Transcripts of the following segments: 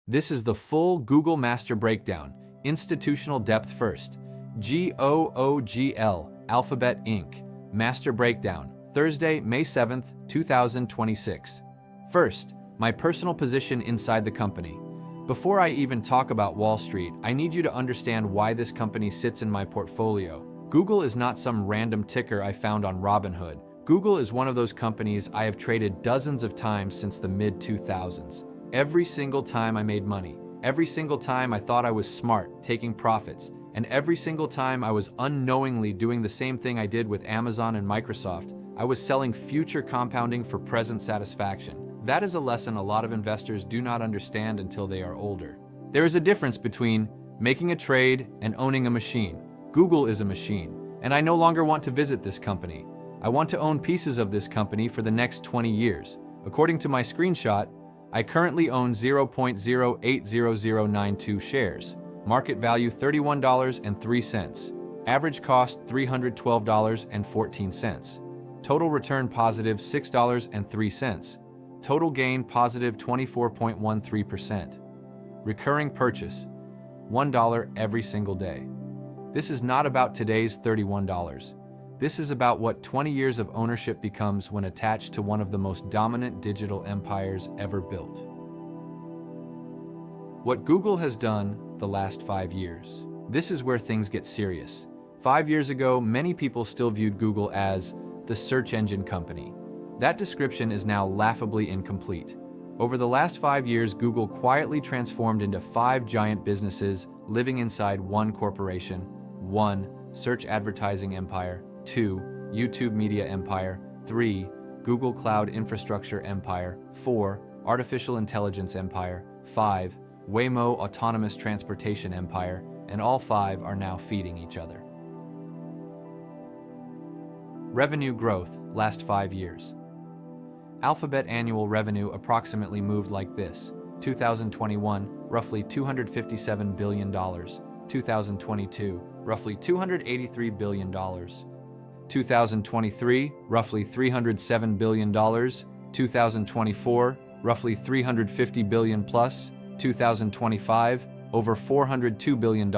This is the full Google Master Breakdown, institutional depth first. GOOGL, Alphabet Inc. Master Breakdown, Thursday, May 7th, 2026. First, my personal position inside the company. Before I even talk about Wall Street, I need you to understand why this company sits in my portfolio. Google is not some random ticker I found on Robinhood. Google is one of those companies I have traded dozens of times since the mid-2000s. Every single time I made money, every single time I thought I was smart, taking profits, and every single time I was unknowingly doing the same thing I did with Amazon and Microsoft, I was selling future compounding for present satisfaction. That is a lesson a lot of investors do not understand until they are older. There is a difference between making a trade and owning a machine. Google is a machine, and I no longer want to visit this company. I want to own pieces of this company for the next 20 years. According to my screenshot, I currently own 0.080092 shares. Market value $31.03. Average cost $312.14. Total return positive $6.03. Total gain positive 24.13%. Recurring purchase $1 every single day. This is not about today's $31. This is about what 20 years of ownership becomes when attached to one of the most dominant digital empires ever built. What Google has done the last 5 years. This is where things get serious. 5 years ago, many people still viewed Google as the search engine company. That description is now laughably incomplete. Over the last 5 years, Google quietly transformed into 5 giant businesses living inside one corporation. 1. Search advertising empire. 2. YouTube media empire. 3. Google Cloud infrastructure empire. 4. Artificial intelligence empire. 5. Waymo autonomous transportation empire. And all 5 are now feeding each other. Revenue growth last 5 years. Alphabet annual revenue approximately moved like this. 2021, roughly $257 billion. 2022, roughly $283 billion. 2023, roughly $307 billion. 2024, roughly $350 billion plus. 2025, over $402 billion.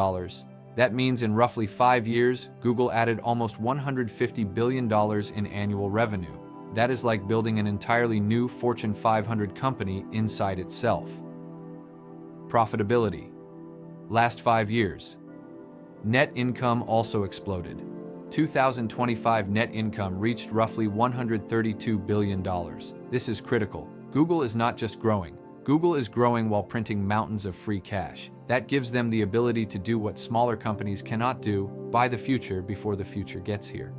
That means in roughly 5 years, Google added almost $150 billion in annual revenue. That is like building an entirely new Fortune 500 company inside itself. Profitability. Last 5 years. Net income also exploded. 2025 net income reached roughly $132 billion. This is critical. Google is not just growing. Google is growing while printing mountains of free cash. That gives them the ability to do what smaller companies cannot do, buy the future before the future gets here.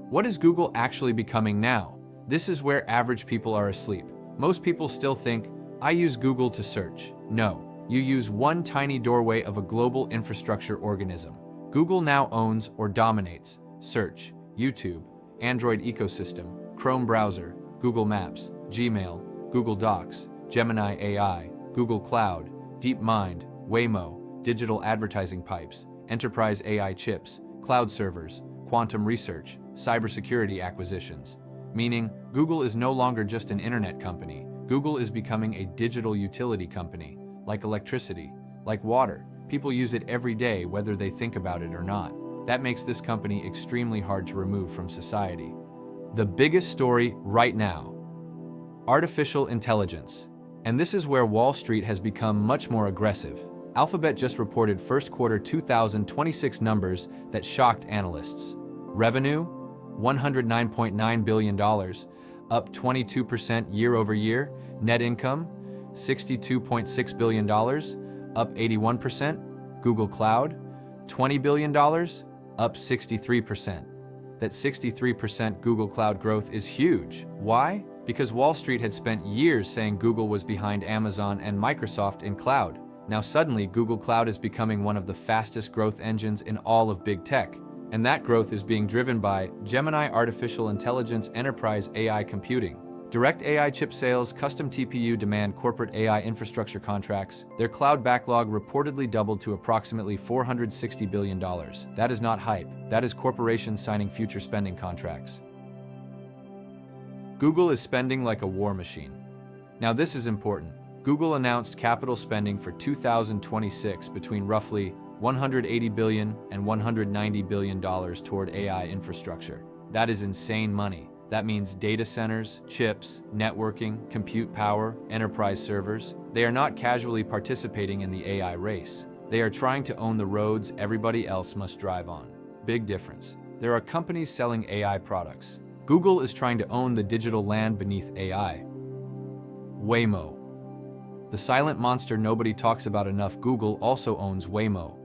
What is Google actually becoming now? This is where average people are asleep. Most people still think, I use Google to search. No, you use one tiny doorway of a global infrastructure organism. Google now owns or dominates search, YouTube, Android ecosystem, Chrome browser, Google Maps, Gmail, Google Docs, Gemini AI, Google Cloud, DeepMind, Waymo, digital advertising pipes, enterprise AI chips, cloud servers, quantum research, cybersecurity acquisitions. Meaning, Google is no longer just an internet company. Google is becoming a digital utility company, like electricity, like water. People use it every day whether they think about it or not. That makes this company extremely hard to remove from society. The biggest story right now, artificial intelligence. And this is where Wall Street has become much more aggressive. Alphabet just reported first quarter 2026 numbers that shocked analysts. Revenue, $109.9 billion, up 22% year over year. Net income, $62.6 billion, up 81%. Google Cloud, $20 billion, up 63%. That 63% Google Cloud growth is huge. Why? Because Wall Street had spent years saying Google was behind Amazon and Microsoft in cloud. Now suddenly, Google Cloud is becoming one of the fastest growth engines in all of big tech. And that growth is being driven by Gemini artificial intelligence enterprise AI computing, direct AI chip sales, custom TPU demand, corporate AI infrastructure contracts. Their cloud backlog reportedly doubled to approximately $460 billion. That is not hype. That is corporations signing future spending contracts. Google is spending like a war machine. Now this is important. Google announced capital spending for 2026 between roughly $180 billion and $190 billion toward AI infrastructure. That is insane money. That means data centers, chips, networking, compute power, enterprise servers. They are not casually participating in the AI race. They are trying to own the roads everybody else must drive on. Big difference. There are companies selling AI products. Google is trying to own the digital land beneath AI. Waymo. The silent monster nobody talks about enough. Google also owns Waymo.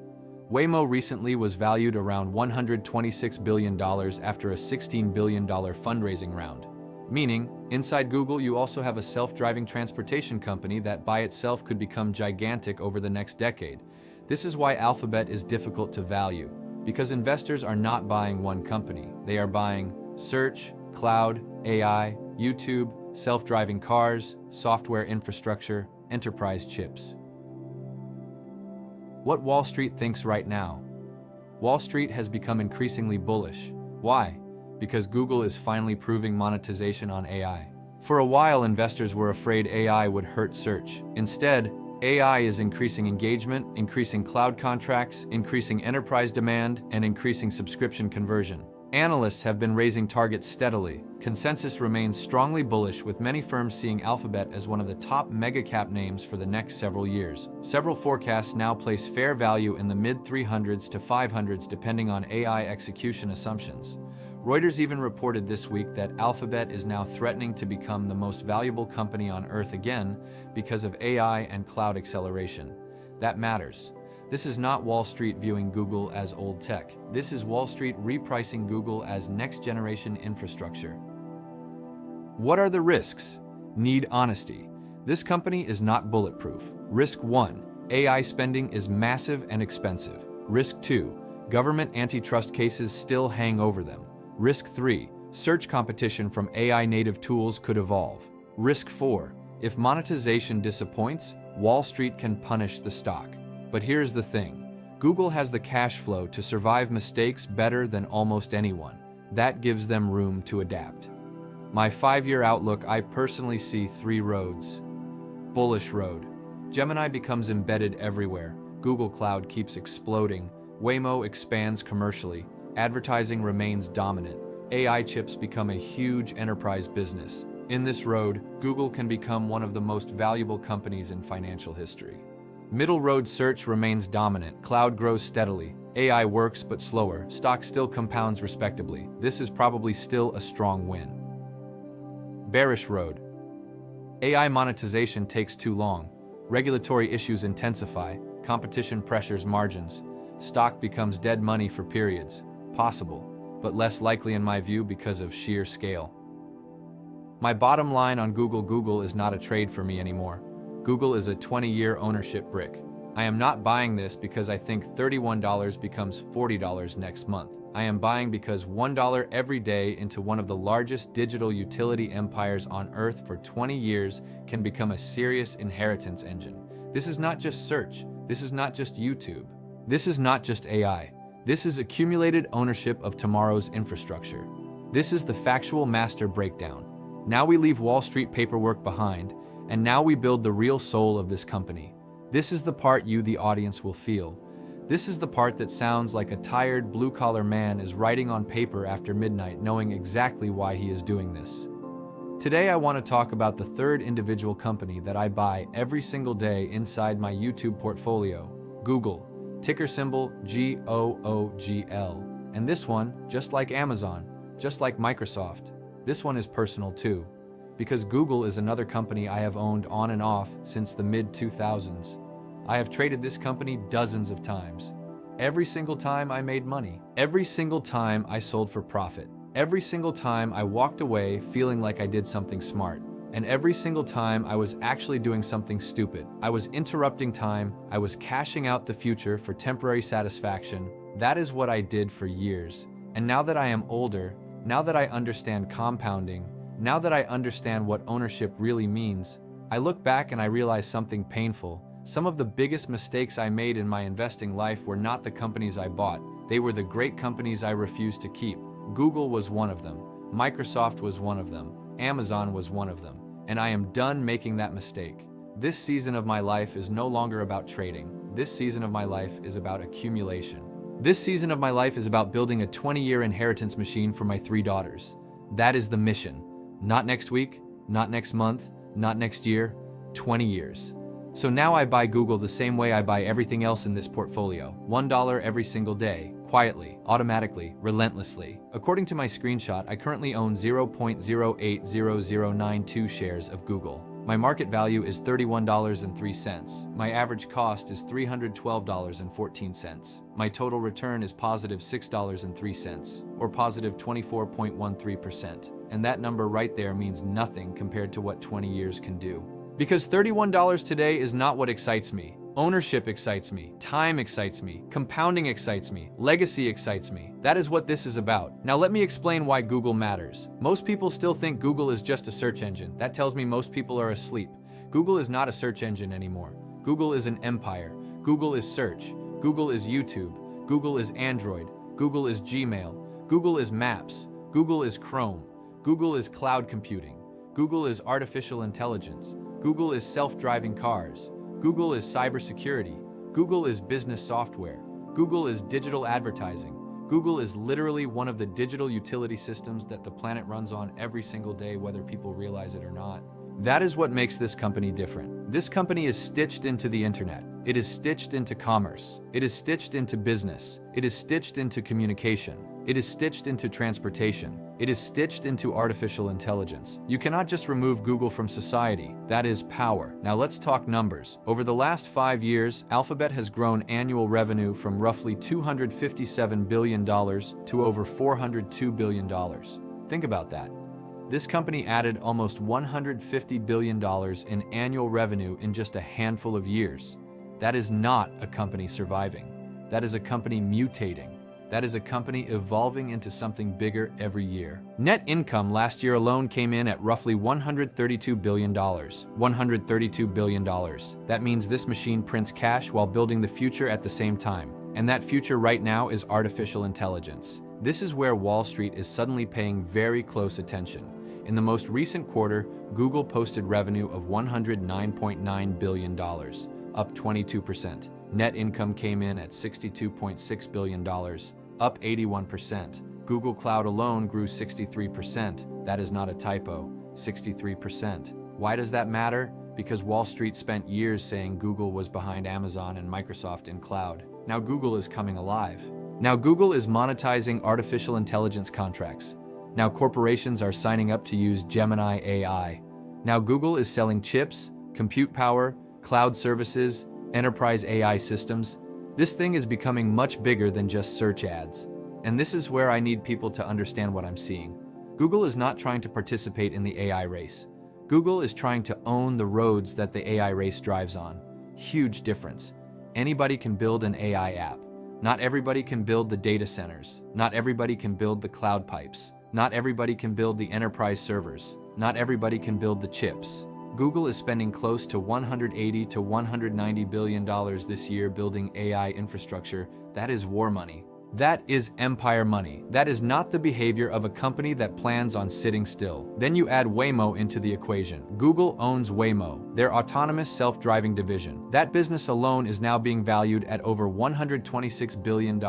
Waymo recently was valued around $126 billion after a $16 billion fundraising round. Meaning, inside Google you also have a self-driving transportation company that by itself could become gigantic over the next decade. This is why Alphabet is difficult to value, because investors are not buying one company. They are buying search, cloud, AI, YouTube, self-driving cars, software infrastructure, enterprise chips. What Wall Street thinks right now. Wall Street has become increasingly bullish. Why? Because Google is finally proving monetization on AI. For a while, investors were afraid AI would hurt search. Instead, AI is increasing engagement, increasing cloud contracts, increasing enterprise demand, and increasing subscription conversion. Analysts have been raising targets steadily. Consensus remains strongly bullish, with many firms seeing Alphabet as one of the top mega-cap names for the next several years. Several forecasts now place fair value in the mid-300s to 500s depending on AI execution assumptions. Reuters even reported this week that Alphabet is now threatening to become the most valuable company on Earth again because of AI and cloud acceleration. That matters. This is not Wall Street viewing Google as old tech. This is Wall Street repricing Google as next-generation infrastructure. What are the risks? Need honesty. This company is not bulletproof. Risk 1. AI spending is massive and expensive. Risk 2. Government antitrust cases still hang over them. Risk 3. Search competition from AI-native tools could evolve. Risk 4. If monetization disappoints, Wall Street can punish the stock. But here's the thing. Google has the cash flow to survive mistakes better than almost anyone. That gives them room to adapt. My 5-year outlook, I personally see 3 roads. Bullish road. Gemini becomes embedded everywhere. Google Cloud keeps exploding. Waymo expands commercially. Advertising remains dominant. AI chips become a huge enterprise business. In this road, Google can become one of the most valuable companies in financial history. Middle road, search remains dominant. Cloud grows steadily. AI works but slower. Stock still compounds respectably. This is probably still a strong win. Bearish road. AI monetization takes too long. Regulatory issues intensify. Competition pressures margins. Stock becomes dead money for periods. Possible, but less likely in my view because of sheer scale. My bottom line on Google is not a trade for me anymore. Google is a 20-year ownership brick. I am not buying this because I think $31 becomes $40 next month. I am buying because $1 every day into one of the largest digital utility empires on Earth for 20 years can become a serious inheritance engine. This is not just search. This is not just YouTube. This is not just AI. This is accumulated ownership of tomorrow's infrastructure. This is the factual master breakdown. Now we leave Wall Street paperwork behind, and now we build the real soul of this company. This is the part you, the audience, will feel. This is the part that sounds like a tired blue-collar man is writing on paper after midnight, knowing exactly why he is doing this. Today I want to talk about the third individual company that I buy every single day inside my YouTube portfolio, Google, ticker symbol GOOGL. And this one, just like Amazon, just like Microsoft, this one is personal too. Because Google is another company I have owned on and off since the mid-2000s. I have traded this company dozens of times. Every single time I made money. Every single time I sold for profit. Every single time I walked away feeling like I did something smart. And every single time I was actually doing something stupid. I was interrupting time. I was cashing out the future for temporary satisfaction. That is what I did for years. And now that I am older, now that I understand compounding, now that I understand what ownership really means, I look back and I realize something painful. Some of the biggest mistakes I made in my investing life were not the companies I bought. They were the great companies I refused to keep. Google was one of them. Microsoft was one of them. Amazon was one of them. and I am done making that mistake. This season of my life is no longer about trading. This season of my life is about accumulation. This season of my life is about building a 20-year inheritance machine for my 3 daughters. That is the mission. Not next week, not next month, not next year, 20 years. So now I buy Google the same way I buy everything else in this portfolio. $1 every single day, quietly, automatically, relentlessly. According to my screenshot, I currently own 0.080092 shares of Google. My market value is $31.03. My average cost is $312.14. My total return is positive $6.03, or positive 24.13%. And that number right there means nothing compared to what 20 years can do. Because $31 today is not what excites me. Ownership excites me, time excites me, compounding excites me, legacy excites me. That is what this is about. Now let me explain why Google matters. Most people still think Google is just a search engine. That tells me most people are asleep. Google is not a search engine anymore. Google is an empire. Google is search. Google is YouTube. Google is Android. Google is Gmail. Google is Maps. Google is Chrome. Google is cloud computing. Google is artificial intelligence. Google is self-driving cars. Google is cybersecurity. Google is business software. Google is digital advertising. Google is literally one of the digital utility systems that the planet runs on every single day, whether people realize it or not. That is what makes this company different. This company is stitched into the internet. It is stitched into commerce. It is stitched into business. It is stitched into communication. It is stitched into transportation. It is stitched into artificial intelligence. You cannot just remove Google from society. That is power. Now let's talk numbers. Over the last 5 years, Alphabet has grown annual revenue from roughly $257 billion to over $402 billion. Think about that. This company added almost $150 billion in annual revenue in just a handful of years. That is not a company surviving. That is a company mutating. That is a company evolving into something bigger every year. Net income last year alone came in at roughly $132 billion. $132 billion. That means this machine prints cash while building the future at the same time. And that future right now is artificial intelligence. This is where Wall Street is suddenly paying very close attention. In the most recent quarter, Google posted revenue of $109.9 billion, up 22%. Net income came in at $62.6 billion, up 81%. Google Cloud alone grew 63%. That is not a typo, 63%. Why does that matter? Because Wall Street spent years saying Google was behind Amazon and Microsoft in cloud. Now Google is coming alive. Now Google is monetizing artificial intelligence contracts. Now corporations are signing up to use Gemini AI. Now Google is selling chips, compute power, cloud services, enterprise AI systems. This thing is becoming much bigger than just search ads. And this is where I need people to understand what I'm seeing. Google is not trying to participate in the AI race. Google is trying to own the roads that the AI race drives on. Huge difference. Anybody can build an AI app. Not everybody can build the data centers. Not everybody can build the cloud pipes. Not everybody can build the enterprise servers. Not everybody can build the chips. Google is spending close to $180 to $190 billion this year building AI infrastructure. That is war money. That is empire money. That is not the behavior of a company that plans on sitting still. Then you add Waymo into the equation. Google owns Waymo, their autonomous self-driving division. That business alone is now being valued at over $126 billion.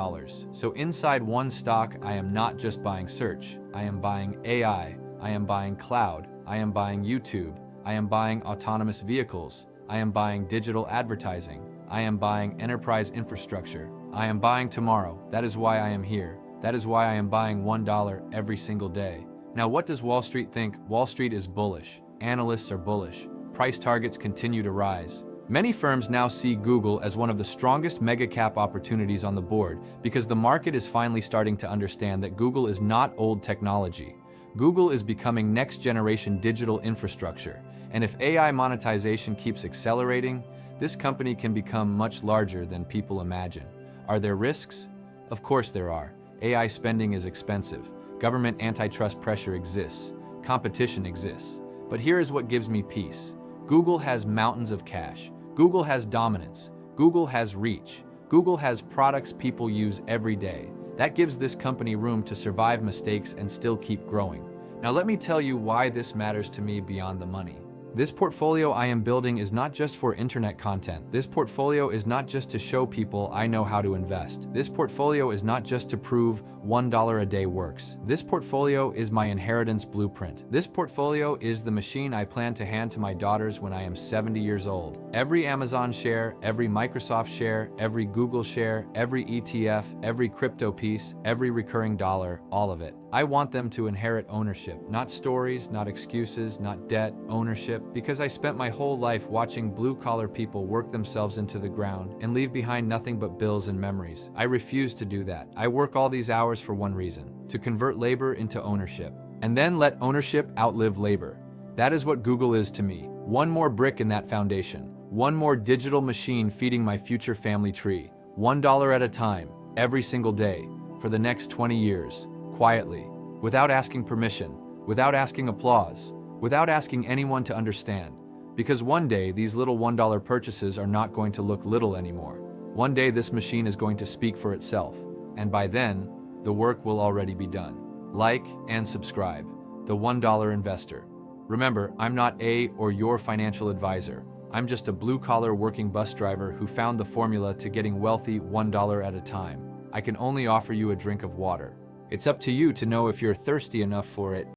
So inside one stock, I am not just buying search. I am buying AI. I am buying cloud. I am buying YouTube. I am buying autonomous vehicles. I am buying digital advertising. I am buying enterprise infrastructure. I am buying tomorrow. That is why I am here. That is why I am buying $1 every single day. Now, what does Wall Street think? Wall Street is bullish. Analysts are bullish. Price targets continue to rise. Many firms now see Google as one of the strongest mega cap opportunities on the board because the market is finally starting to understand that Google is not old technology. Google is becoming next-generation digital infrastructure. And if AI monetization keeps accelerating, this company can become much larger than people imagine. Are there risks? Of course there are. AI spending is expensive. Government antitrust pressure exists. Competition exists. But here is what gives me peace. Google has mountains of cash. Google has dominance. Google has reach. Google has products people use every day. That gives this company room to survive mistakes and still keep growing. Now let me tell you why this matters to me beyond the money. This portfolio I am building is not just for internet content. This portfolio is not just to show people I know how to invest. This portfolio is not just to prove $1 a day works. This portfolio is my inheritance blueprint. This portfolio is the machine I plan to hand to my daughters when I am 70 years old. Every Amazon share, every Microsoft share, every Google share, every ETF, every crypto piece, every recurring dollar, all of it. I want them to inherit ownership, not stories, not excuses, not debt, ownership, because I spent my whole life watching blue-collar people work themselves into the ground and leave behind nothing but bills and memories. I refuse to do that. I work all these hours for one reason: to convert labor into ownership, and then let ownership outlive labor. That is what Google is to me. One more brick in that foundation. One more digital machine feeding my future family tree. $1 at a time, every single day, for the next 20 years. Quietly, without asking permission, without asking applause, without asking anyone to understand. Because one day these little $1 purchases are not going to look little anymore. One day this machine is going to speak for itself, and by then, the work will already be done. Like and subscribe. The $1 Investor. Remember, I'm not a or your financial advisor. I'm just a blue-collar working bus driver who found the formula to getting wealthy $1 at a time. I can only offer you a drink of water. It's up to you to know if you're thirsty enough for it.